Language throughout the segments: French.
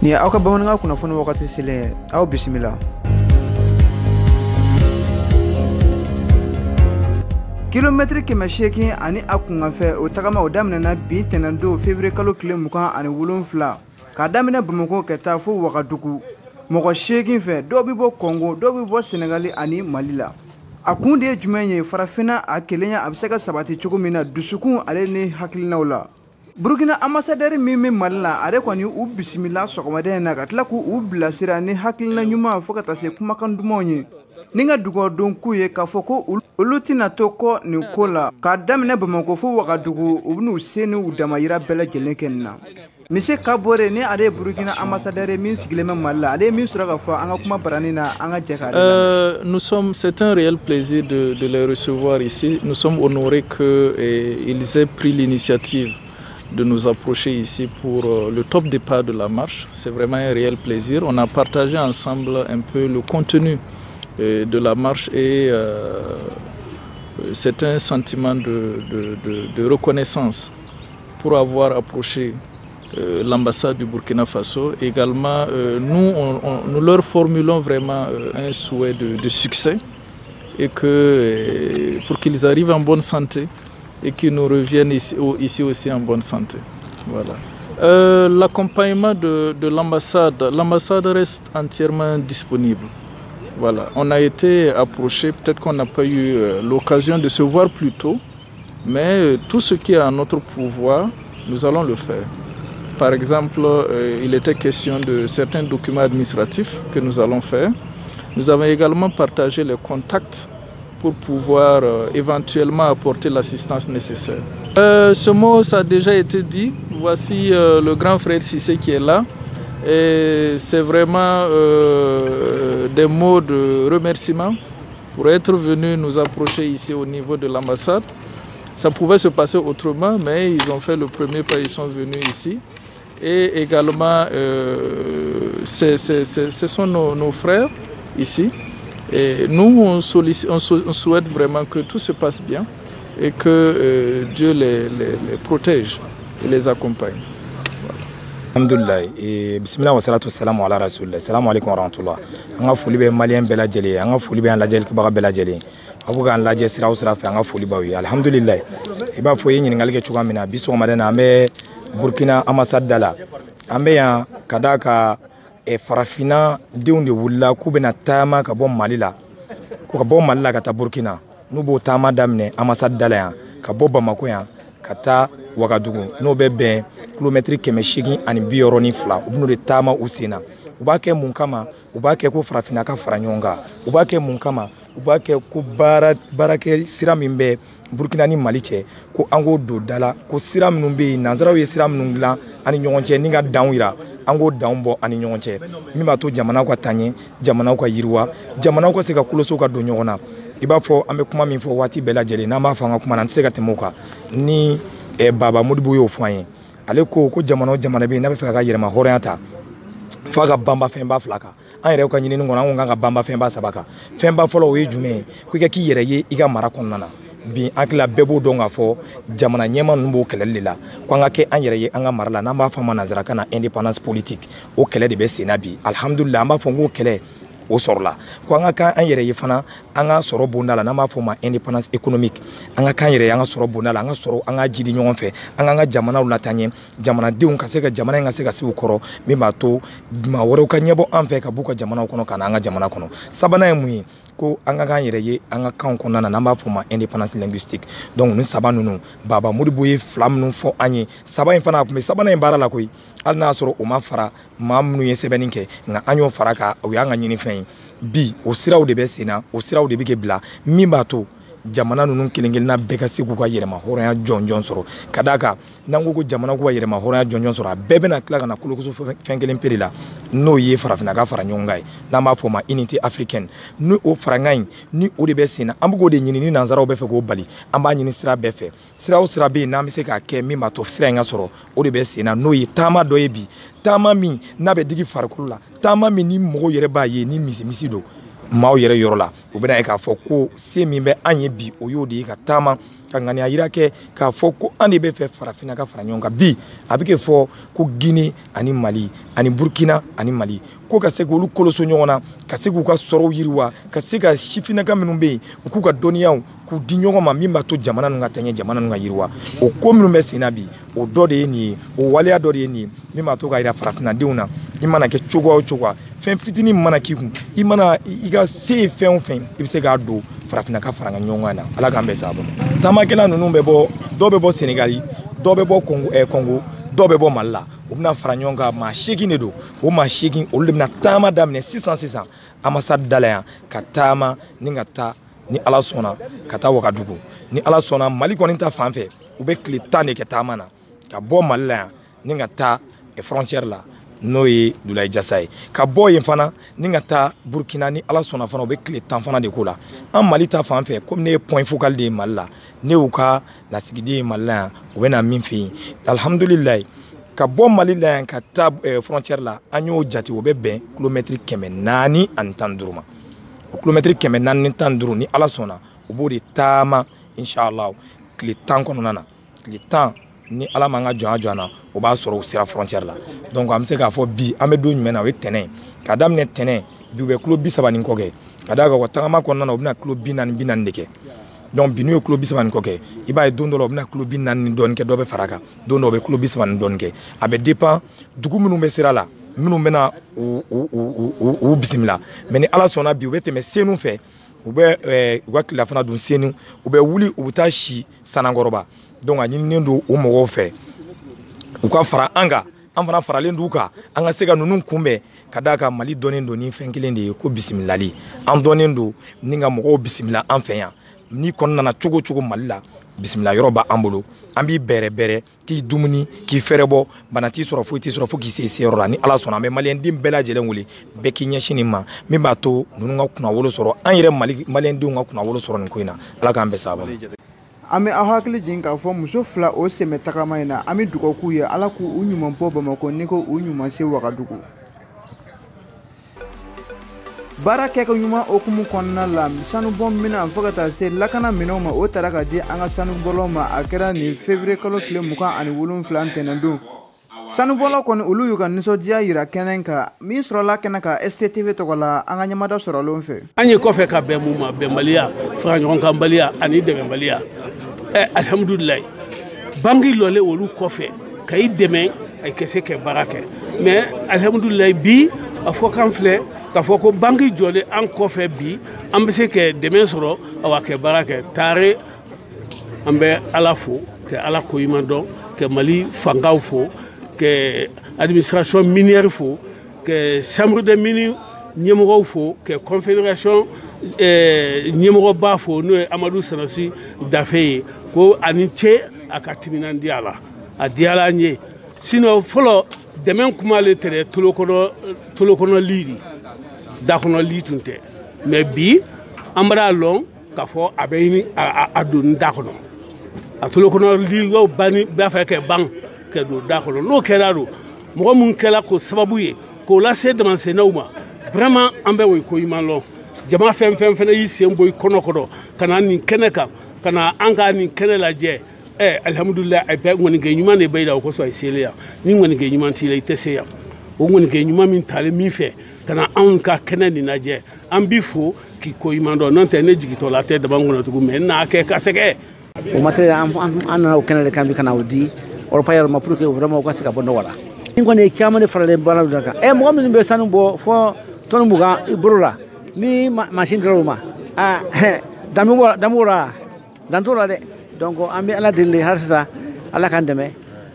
ni aw ka bamanankan kunnafoni wagati selen aw bisimila. Kilometri kɛmɛ 8 ani a kunkanfɛ o tagama o daminɛna bi tɛnɛndon février kalo tile 27 k'a daminɛ Bamako ka taa fo Wagadugu. Mɔgɔ 8 fɛ dɔw bi bɔ Congo dɔw bi bɔ Sénégal ani Mali la. A kun de ye jumɛn ye farafina a kelenya a bɛ se ka sabati cogo min na dusukun ale ni hakilinaw la. Burkina ambassadeur min bɛ Mali la ale kɔni u bisimila sɔgɔmaden na ka tila k'u bilasira ni hakilina ɲuman fo ka taa se kumakan dumanw ye. Ni ka dugawu k'u ye k'a fɔ ko olu tɛna to kɔ nin ko la k'a daminɛ Bamako fo Wagadugu u bɛn'u se n'u damayira bɛɛ lajɛlen kɛ nin na. Monsieur Kabore ni ale Burkina ambassadeur min sigilen bɛ Mali la ale min sɔrɔ ka fɔ an ka kuma barani na an ka jɛ k'a c'est un réel plaisir de les recevoir ici. Nous sommes honorés qu'ils aient pris l'initiative de nous approcher ici pour le top départ de la marche. C'est vraiment un réel plaisir. On a partagé ensemble un peu le contenu de la marche et c'est un sentiment de reconnaissance pour avoir approché l'ambassade du Burkina Faso. Également, nous leur formulons vraiment un souhait de succès et pour qu'ils arrivent en bonne santé et qu'ils nous reviennent ici aussi en bonne santé. Voilà. L'accompagnement de l'ambassade reste entièrement disponible. Voilà. On a été approché, peut-être qu'on n'a pas eu l'occasion de se voir plus tôt, mais tout ce qui est à notre pouvoir, nous allons le faire. Par exemple, il était question de certains documents administratifs que nous allons faire. Nous avons également partagé les contacts pour pouvoir éventuellement apporter l'assistance nécessaire. Ce mot, ça a déjà été dit. Voici le grand frère Cissé qui est là. Et c'est vraiment des mots de remerciement pour être venu nous approcher ici au niveau de l'ambassade. Ça pouvait se passer autrement, mais ils ont fait le premier pas, ils sont venus ici. Et également, ce sont nos frères ici. Et nous, on souhaite vraiment que tout se passe bien et que Dieu les protège et les accompagne. Alhamdulillah, bismillah wa salatu wassalamu ala rasulillah. Assalamu alaikum wa rahmatullah. Anga foli be malien bela jeli, anga foli be an lajel ki baga bela jeli. Abu kan lajel sira usra fe anga foli bawi. Alhamdulillah. Iba fo yin ngal ke chuga mina biso madana ambe Burkina ambassade dala. Ambe ya kadaka farafina deunde wulla ku bena tama ka bom Mali la. Ku ka bom Mali la ka ta Burkina. Nu bo tama damne ambassade dala ya ka bo Bamako ya ka ta Wagadugu no be ben kilometri 8 ani 62 u binu de tama usena u b'a kɛ mun kama u b'a kɛ ko farafina ka fara ɲɔgɔn kan u b'a kɛ mun kama u b'a kɛ ko baarakɛ sira min bɛ Burkina ni Mali cɛ ko an k'o don dala ko sira minnu bɛ yen nanzaraw ye sira minnu dilan ani ɲɔgɔn cɛ ni ka danw yira an k'o danw bɔ ani ɲɔgɔn cɛ min b'a to jamanaw ka taa ɲɛ jamanaw ka yiriwa jamanaw ka se ka kuloso ka don ɲɔgɔn na i b'a fɔ an bɛ kuma min fɔ waati bɛɛ lajɛlen n'an b'a fɔ an ka kuma na an tɛ se ka tɛmɛ o kan ni Baba Modibo y'o fɔ an ye ale ko jamana bɛ yen n'a bɛ fɛ ka yɛlɛma hɔrɔnya ta f'a ka banba fɛnba 2 kan an yɛrɛ ka ɲinini kɔnɔ an ko kan ka banba fɛnba 3 kan fɛnba fɔlɔ o ye jumɛn ye ko i ka k'i yɛrɛ ye i ka mara kɔnɔna na bi an tila bɛɛ b'o dɔn k'a fɔ jamana ɲɛma ninnu b'o kɛlɛli de la ko an ka kɛ an yɛrɛ ye an ka mara la n'an b'a fɔ a ma nanzarakan na indépendance politique o kɛlɛ de bɛ sen na bi alhamdulillah an b'a fɔ n k'o kɛlɛ o sɔrɔla ko an ka kan an yɛrɛ ye fana an ka sɔrɔ bonda la n'an b'a fɔ o ma indépendance économique an ka kan yɛrɛ ye an ka sɔrɔ bonda la an ka sɔrɔ an ka jidi ɲɔgɔn fɛ an k'an ka jamanaw lataa ɲɛ jamanadenw ka se ka jamana in ka se ka se u kɔrɔ min b'a to maa wɛrɛw ka ɲɛbɔ an fɛ ka b'u ka jamanaw kɔnɔ ka na an ka jamana kɔnɔ sabanan ye mun ye ko an ka kan yɛrɛ ye an ka kanw kɔnɔna na n'an b'a fɔ o ma indépendance linguistique donc ni saba ninnu Baba Modibo ye 2 minnu fɔ an ye saba in fana a tun bɛ sabanan in baara la koyi hali n'a sɔrɔ o ma fara maa minnu ye sɛbɛnni kɛ nka an y'o fara kan o y'an ka ɲinifɛn ye bi o siraw de bɛ sen na o siraw de bɛ kɛ bila min b'a to jamana ninnu kelen-kelenna bɛɛ ka se k'u ka yɛrɛma hɔrɔnya jɔnjɔn sɔrɔ ka d'a kan n'an ko ko jamana k'u ka yɛrɛma hɔrɔnya jɔnjɔn sɔrɔ a bɛɛ bɛna tila ka na kolokoso fɛn kelen pere la n'o ye farafina ka fara ɲɔgɔn kan ye n'an b'a fɔ o ma unité africaine ni o farankan in ni o de bɛ sen na an bɛ k'o de ɲini ni nanzaraw bɛ fɛ k'o bali an b'a ɲini sira bɛɛ fɛ sira o sira bɛ yen n'an bɛ se k'a kɛ min b'a to sira in ka sɔrɔ o de bɛ sen na n'o ye taama dɔ ye bi taama min n'a bɛ digi farikolo la taama min ni mɔgɔw yɛrɛ b'a ye ni misi don maaw yɛrɛ yɔrɔ la u bɛna ye k'a fɔ ko se min bɛ an ye bi o y'o de ye ka taama ka ŋaniya yira kɛ k'a fɔ ko an de bɛ fɛ farafina ka fara ɲɔgɔn kan bi a bɛ kɛ fɔ ko Guinée ani Mali ani Burkina ani Mali ko ka se k'olu koloso ɲɔgɔn na ka se k'u ka sɔrɔw yiriwa ka se ka sifinaka minnu bɛ yen u k'u ka dɔnniyaw k'u di ɲɔgɔn ma min b'a to jamana ninnu ka tɛɲɛ jamana ninnu ka yiriwa o ko minnu bɛ sen na bi o dɔ de ye nin ye o waleya dɔ de ye nin ye min b'a to ka yira farafinadenw na i mana kɛ cogoya o cogoya fɛn fitinin mana k'i kun i mana i ka se ye fɛn o fɛn i bɛ se k'a don farafina ka fara ɲɔgɔn kan na ala k'an bɛn sababu taamakɛla ninnu bɛ bɔ dɔw bɛ bɔ Senegali dɔw bɛ bɔ Congo dɔw bɛ bɔ Mali la u bɛna fara ɲɔgɔn kan maa 8 de don o maa 8 olu de bɛna taama daminɛ sisan ambassade da la yan ka taama ni ka taa ni ala sɔnna ka taa Wagadugu ni ala sɔnna Mali kɔni ta fan fɛ u bɛ tile 10 de kɛ taama na ka bɔ Mali la yan ni ka taa frontière la n'o ye Dulaye Jassa ye ka bɔ yen fana ni ka taa Burkina ni ala sɔnna fana u bɛ tile 10 fana de ko la an Mali ta fan fɛ comme ne ye point focal de ye Mali la ne y'u ka lasigiden ye Mali la yan u bɛ na min fɛ yen alhamdulilayi ka bɔ Mali la yan ka taa frontière la an y'o jate o bɛ bɛn kilomètre 415 ma o kilomètre 415 ni ala sɔnna u b'o de taama inshallah tile 10 kɔnɔna na tile 10 ni ala m'an ka jɔn na o b'a sɔrɔ u sera frontière la donc an bɛ se k'a fɔ bi an bɛ don jumɛn na o ye tɛnɛn ka daminɛ tɛnɛn bi u bɛ kilo 30 ni kɔ kɛ ka d'a kan wa tagama kɔnɔna na u bɛna kilo 40 de kɛ donc bi n'u ye kilo 30 ni kɔ kɛ i b'a ye don dɔ la u bɛna kilo 40 ni dɔɔni kɛ dɔ bɛ fara kan don dɔ u bɛ kilo 30 ni dɔɔni kɛ a bɛ dépend dugu minnu bɛ sira la minnu bɛna u bisimila mais ni ala sɔnna bi u bɛ tɛmɛ Senu fɛ u bɛ u ka tilafana dun Senu u bɛ wuli u bɛ taa si Sanakɔrɔba donc a ɲininen don o mɔgɔw fɛ u ka fara an kan an fana faralen d'u kan an ka se ka ninnu kunbɛn ka d'a kan Mali dɔnnen don ni fɛn kelen de ye ko bisimilali an dɔnnen don ni ka mɔgɔw bisimila an fɛ yan ni kɔni nana cogo cogo Mali la bisimila yɔrɔ b'an bolo an b'i bɛrɛ k'i dumuni k'i fɛrɛ bɔ bana t'i sɔrɔ foyi t'i sɔrɔ fo k'i se yɔrɔ la ni ala sɔnna an bɛ maliyɛnden bɛɛ lajɛlen wele bɛɛ k'i ɲɛsin nin ma min b'a to ninnu ka kunnawolo sɔrɔ an yɛrɛ maliyɛndenw ka kunnawolo sɔrɔ nin ko in na ala k'an bɛɛ sababa an bɛ aw hakili jigin k'a fɔ muso 2 o sɛmɛ tagama in na an bɛ dugawu k'u ye ala k'u ɲuman bɔ Bamako ni ko u ɲuman se Wagadugu baara kɛko ɲuman okumu kɔnɔna la sanubɔ minɛn fo ka taa se lakana minɛnw ma o taara ka di an ka sanubɔlaw ma a kɛra nin février kalo tile 27 ntɛnɛn don sanubɔlaw kɔni olu y'u ka nisɔndiya yira kɛnɛ kan min sɔrɔla kɛnɛ kan STTV tɔgɔ la an ka ɲɛmada sɔrɔlen fɛ an ye kɔfɛ ka bɛn mun ma bɛnbaliya fara ɲɔgɔn kanbaliya ani dɛmɛbaliya alhamdulilayi bangi lɔle olu kɔfɛ ka i dɛmɛ a kɛ se kɛ baara kɛ mais alhamdulilayi bi a fɔ kan filɛ k'a fɔ ko bangi jɔlen an kɔfɛ bi an bɛ se ka dɛmɛ sɔrɔ awa kɛ baara kɛ taare an bɛ ala fo ka ala ko ɲuman dɔn ka Mali fangaw fo ka administration minière fo ka chambre des mines ɲɛmɔgɔw fo ka confédération ɲɛmɔgɔba fo n'o ye Amadu Sanasi Dafe ye ko ani ce a ka timinandiya la a diyala an ye sinon fɔlɔ dɛmɛ kuma le tɛrɛ tolokɔnɔ liri dakɔnɔ li tun tɛ mais bi an b'a lɔn k'a fɔ a bɛ ɲini a don da kɔnɔ a tolokɔnɔ liriw b'a fɛ ka ban ka don da kɔnɔ n'o kɛra don mɔgɔ mun kɛra ko sababu ye k'o lase damasennaw ma vraiment an bɛ o ko ɲuman lɔn jama fɛn fɛnɛ y'i sen bɔ i kɔnɔ ka na nin kɛnɛ kan ka na an ka nin kɛnɛ lajɛ alhamdulilayi a bɛ ŋɔnikɛ ɲuman de bɛ i la o kosɔn a ye sele yan ni ŋɔnikɛ ɲuman t'i la i tɛ se yan o ŋɔnikɛ ɲuman min talen min fɛ ka na anw ka kɛnɛ nin lajɛ an b'i fo k'i ko ɲuman dɔn n'o tɛ ne jigitɔ la a tɛ daba kɔnɔ tugun mais n'a kɛ ka sɛgɛ o matériel an nana o kɛnɛ de kan bi ka na o di européen ma pour que vraiment o ka se ka bɔ nɔgɔ la ni kɔni ye caman de faralen baara dɔ kan mɔgɔ minnu bɛ sanu bɔ fɔ tɔni 20 i bolo la ni machine dira o ma danbo la dan t'o la dɛ donc an bɛ ala deli hali sisan ala k'an dɛmɛ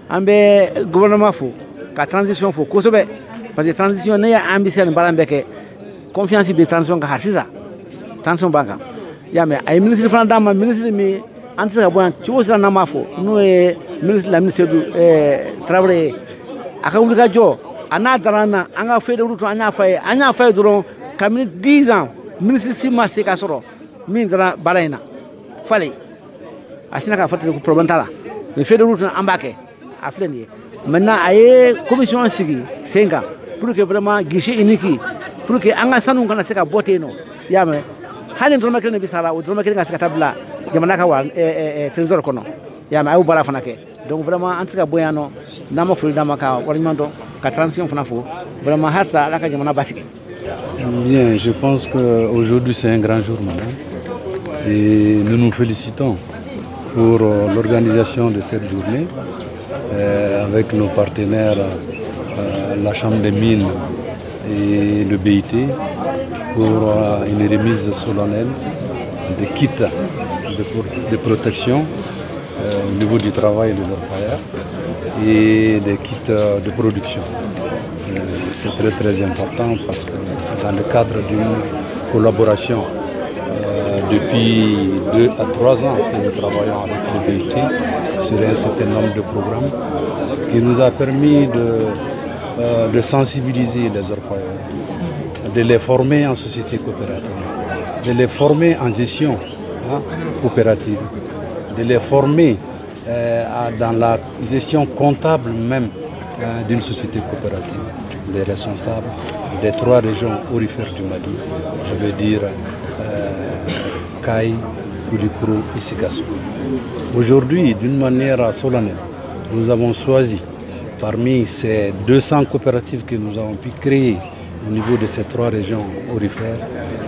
an bɛ gouvernement fo ka transition fo kosɛbɛ parce que transition ne y'a ambition nin baara in bɛɛ kɛ confiance bɛ transition kan hali sisan transition b'an kan i y'a mɛn a ye ministre fana d'an ma ministre min an tɛ se ka bɔ yan cogo sira n'an b'a fɔ n'o ye ministre Lamini Seydou Traoré ye a ka wuli ka jɔ a n'a dara an na an ka feuille de route an y'a fɔ a ye dɔrɔn kabini 10 ans ministre si ma se ka sɔrɔ min dara baara in na fale a sina k'a fɔ ten ko problème t'a la mais feuille de route an b'a kɛ a filɛ nin ye maintenant a ye commission sigi sen kan pour que vraiment guichet unique pour que an ka sanu kana se ka bɔ ten nɔ i y'a mɛn hali ni dɔrɔmɛ kelen de bɛ sara o dɔrɔmɛ kelen ka se ka taa bila jamana ka wa trésor kono ya ma ayu bala fana ke donc vraiment en tout cas boyano nama ful dama ka warmando ka transition fana fo vraiment har sa la ka jamana basike. Bien, je pense qu'aujourd'hui c'est un grand jour maintenant et nous nous félicitons pour l'organisation de cette journée avec nos partenaires, la Chambre des mines et le BIT pour une remise solennelle des kits de protection au niveau du travail de l'orpailleur et des kits de production. C'est très important parce que c'est dans le cadre d'une collaboration depuis 2 à 3 ans que nous travaillons avec le BIT sur un certain nombre de programmes qui nous a permis de sensibiliser les orpailleurs, de les former en société coopérative, de les former en gestion coopérative, de les former dans la gestion comptable même d'une société coopérative. Les responsables des 3 régions aurifères du Mali, je veux dire Kay, Koulikoro et Sikasso. Aujourd'hui, d'une manière solennelle, nous avons choisi parmi ces 200 coopératives que nous avons pu créer au niveau de ces 3 régions aurifères,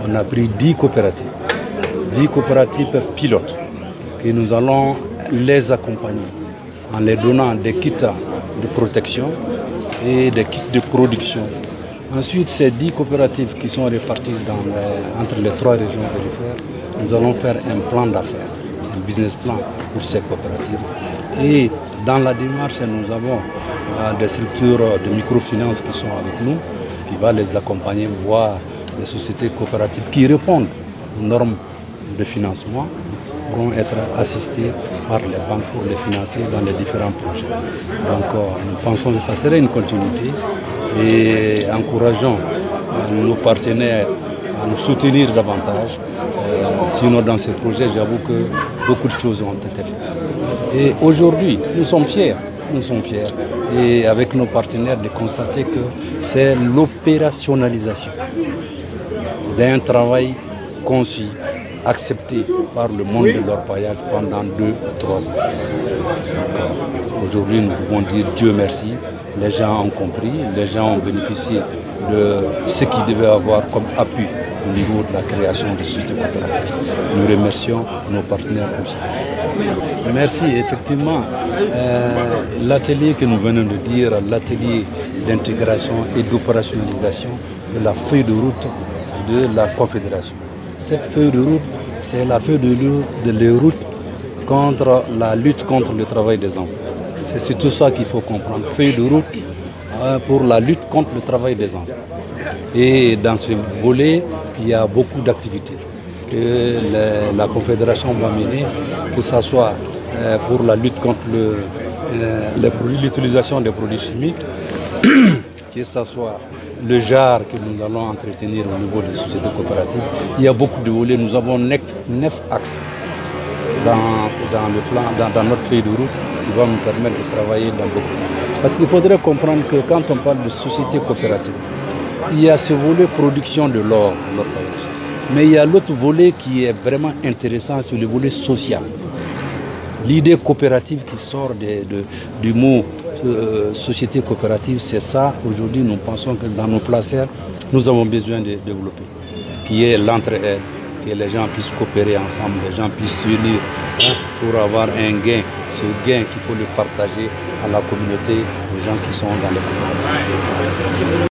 on a pris 10 coopératives pilotes que nous allons les accompagner en les donnant des kits de protection et des kits de production. Ensuite, ces 10 coopératives qui sont réparties entre les 3 régions aurifères, nous allons faire un plan d'affaires, un business plan pour ces coopératives. Et dans la démarche, nous avons des structures de microfinance qui sont avec nous, qui vont les accompagner, voire des sociétés coopératives qui répondent aux normes de financement, pourront être assistés par les banques pour les financer dans les différents projets. Donc nous pensons que ça serait une continuité et encourageons nos partenaires à nous soutenir davantage. Sinon dans ces projets, j'avoue que beaucoup de choses ont été faites. Et aujourd'hui, nous sommes fiers, et avec nos partenaires de constater que c'est l'opérationnalisation d'un travail conçu, accepté par le monde de l'orpaillage pendant 2 ou 3 ans. Aujourd'hui, nous pouvons dire Dieu merci, les gens ont compris, les gens ont bénéficié de ce qu'ils devaient avoir comme appui au niveau de la création de sociétés coopératives. Nous remercions nos partenaires pour ça. Merci, effectivement. L'atelier que nous venons de dire, l'atelier d'intégration et d'opérationnalisation de la feuille de route de la Confédération. Cette feuille de route, c'est la feuille de route contre la lutte contre le travail des enfants. C'est surtout ça qu'il faut comprendre. Feuille de route pour la lutte contre le travail des enfants. Et dans ce volet, il y a beaucoup d'activités que la Confédération va mener, que ce soit pour la lutte contre l'utilisation des produits chimiques, que ce soit le JAR que nous allons entretenir au niveau des sociétés coopératives. Il y a beaucoup de volets. Nous avons 9 axes dans le plan, dans notre feuille de route qui va nous permettre de travailler dans beaucoup de temps. Parce qu'il faudrait comprendre que quand on parle de société coopérative, il y a ce volet production de l'or, mais il y a l'autre volet qui est vraiment intéressant, c'est le volet social. L'idée coopérative qui sort du mot société coopérative, c'est ça. Aujourd'hui, nous pensons que dans nos placers, nous avons besoin de développer, qui est l'entraide, que les gens puissent coopérer ensemble, les gens puissent s'unir pour avoir un gain. Ce gain qu'il faut le partager à la communauté, aux gens qui sont dans les coopératives.